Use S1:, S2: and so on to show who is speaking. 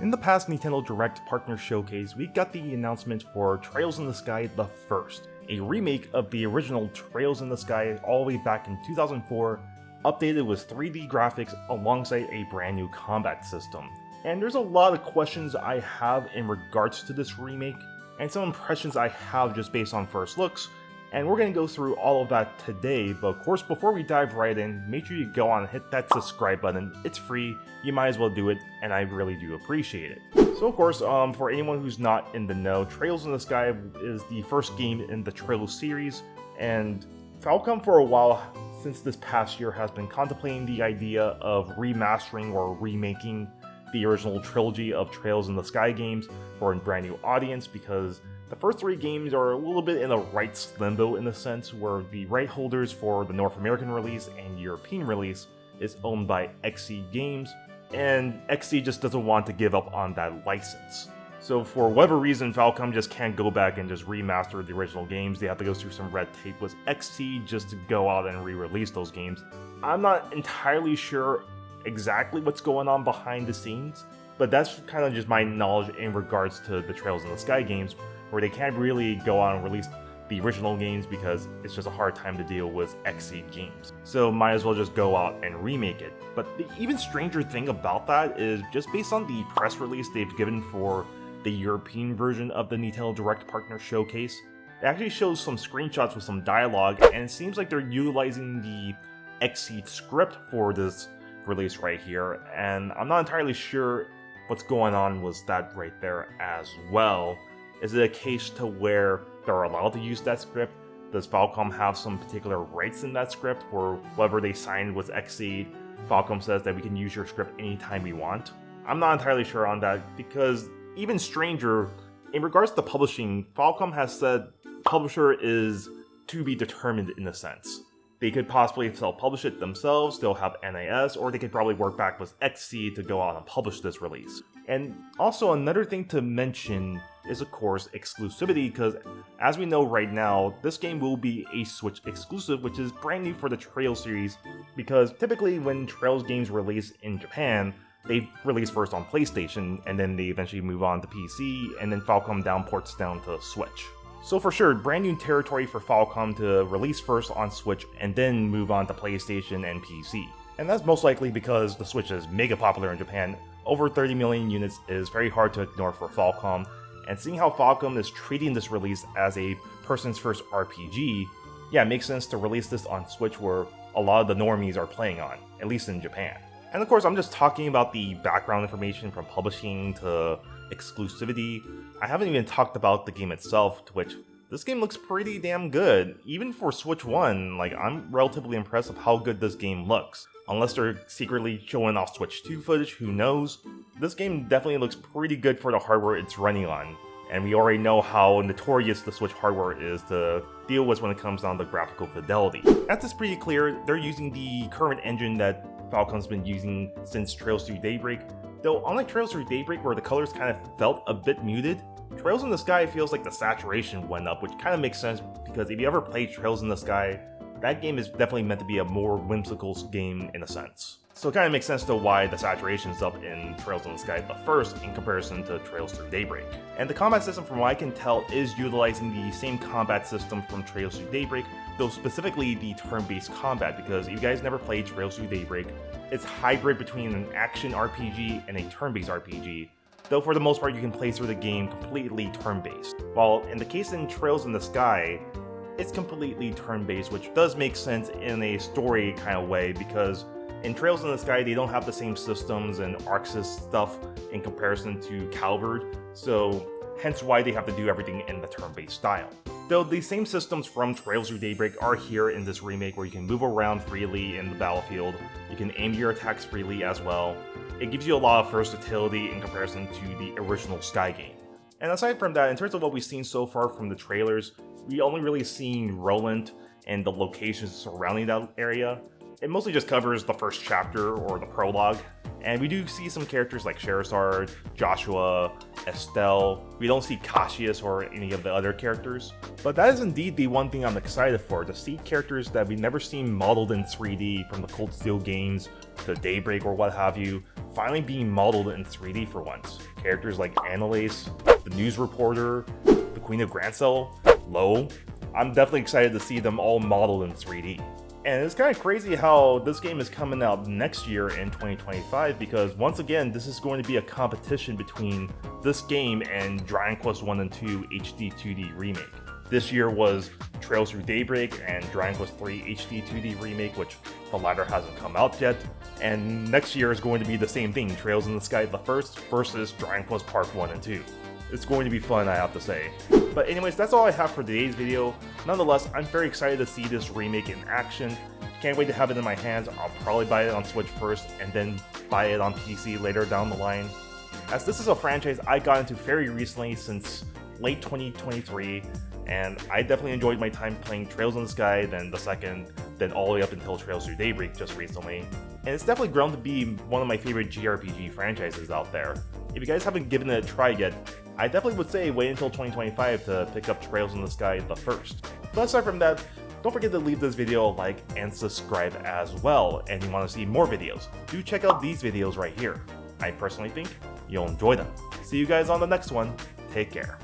S1: In the past Nintendo Direct Partner Showcase, we got the announcement for Trails in the Sky the First, a remake of the original Trails in the Sky all the way back in 2004, updated with 3D graphics alongside a brand new combat system. And there's a lot of questions I have in regards to this remake, and some impressions I have just based on first looks, and we're going to go through all of that today. But of course, before we dive right in, make sure you go on and hit that subscribe button. It's free, you might as well do it, and I really do appreciate it. So of course, for anyone who's not in the know, Trails in the Sky is the first game in the Trails series, and Falcom for a while since this past year has been contemplating the idea of remastering or remaking the original trilogy of Trails in the Sky games for a brand new audience, because the first three games are a little bit in a rights limbo in the sense where the right holders for the North American release and European release is owned by XSEED Games, and XSEED just doesn't want to give up on that license. So for whatever reason, Falcom just can't go back and just remaster the original games. They have to go through some red tape with XSEED just to go out and re-release those games. I'm not entirely sure exactly what's going on behind the scenes, but that's kind of just my knowledge in regards to the Trails in the Sky games, where they can't really go out and release the original games because it's just a hard time to deal with XSEED Games. So might as well just go out and remake it. But the even stranger thing about that is just based on the press release they've given for the European version of the Nintendo Direct Partner Showcase, it actually shows some screenshots with some dialogue, and it seems like they're utilizing the XSEED script for this release right here, and I'm not entirely sure what's going on with that right there as well. Is it a case to where they're allowed to use that script? Does Falcom have some particular rights in that script, or whatever they signed with XSEED, Falcom says that we can use your script anytime we want? I'm not entirely sure on that, because even stranger, in regards to publishing, Falcom has said publisher is to be determined in a sense. They could possibly self-publish it themselves, they'll have NAS, or they could probably work back with XSEED to go out and publish this release. And also another thing to mention is of course exclusivity, because as we know right now, this game will be a Switch exclusive, which is brand new for the Trails series, because typically when Trails games release in Japan, they release first on PlayStation, and then they eventually move on to PC, and then Falcom downports down to Switch. So for sure, brand new territory for Falcom to release first on Switch and then move on to PlayStation and PC. And that's most likely because the Switch is mega popular in Japan. Over 30 million units is very hard to ignore for Falcom, and seeing how Falcom is treating this release as a person's first RPG, yeah, it makes sense to release this on Switch where a lot of the normies are playing on, at least in Japan. And of course, I'm just talking about the background information from publishing to exclusivity. I haven't even talked about the game itself, to which this game looks pretty damn good. Even for Switch 1, like, I'm relatively impressed with how good this game looks. Unless they're secretly showing off Switch 2 footage, who knows? This game definitely looks pretty good for the hardware it's running on. And we already know how notorious the Switch hardware is to deal with when it comes down to graphical fidelity. As it's pretty clear, they're using the current engine that Falcom's been using since Trails Through Daybreak. Though unlike Trails Through Daybreak where the colors kind of felt a bit muted, Trails in the Sky feels like the saturation went up, which kind of makes sense because if you ever played Trails in the Sky, that game is definitely meant to be a more whimsical game in a sense. So it kind of makes sense to why the saturation's up in Trails in the Sky the First in comparison to Trails Through Daybreak. And the combat system, from what I can tell, is utilizing the same combat system from Trails Through Daybreak, though specifically the turn-based combat, because if you guys never played Trails Through Daybreak, it's hybrid between an action RPG and a turn-based RPG, though for the most part you can play through the game completely turn-based. While in the case in Trails in the Sky, it's completely turn-based, which does make sense in a story kind of way, because in Trails in the Sky, they don't have the same systems and Arxis stuff in comparison to Calvard, so hence why they have to do everything in the turn-based style. Though the same systems from Trails Through Daybreak are here in this remake, where you can move around freely in the battlefield, you can aim your attacks freely as well. It gives you a lot of versatility in comparison to the original Sky game. And aside from that, in terms of what we've seen so far from the trailers, we only really seen Roland and the locations surrounding that area. It mostly just covers the first chapter or the prologue, and we do see some characters like Sherazard, Joshua, Estelle. We don't see Cassius or any of the other characters, but that is indeed the one thing I'm excited for, to see characters that we've never seen modeled in 3D from the Cold Steel games to Daybreak or what have you, finally being modeled in 3D for once. Characters like Annalise, the news reporter, the Queen of Grancel, Lo. I'm definitely excited to see them all modeled in 3D. And it's kind of crazy how this game is coming out next year in 2025, because once again, this is going to be a competition between this game and Dragon Quest 1 and 2 HD 2D Remake. This year was Trails Through Daybreak and Dragon Quest 3 HD 2D Remake, which the latter hasn't come out yet. And next year is going to be the same thing, Trails in the Sky the First versus Dragon Quest Part 1 and 2. It's going to be fun, I have to say. But anyways, that's all I have for today's video. Nonetheless, I'm very excited to see this remake in action. Can't wait to have it in my hands. I'll probably buy it on Switch first and then buy it on PC later down the line, as this is a franchise I got into very recently, since late 2023, and I definitely enjoyed my time playing Trails in the Sky, then the second, then all the way up until Trails Through Daybreak just recently. And it's definitely grown to be one of my favorite JRPG franchises out there. If you guys haven't given it a try yet, I definitely would say wait until 2025 to pick up Trails in the Sky the first. But aside from that, don't forget to leave this video a like and subscribe as well, and you want to see more videos, do check out these videos right here. I personally think you'll enjoy them. See you guys on the next one. Take care.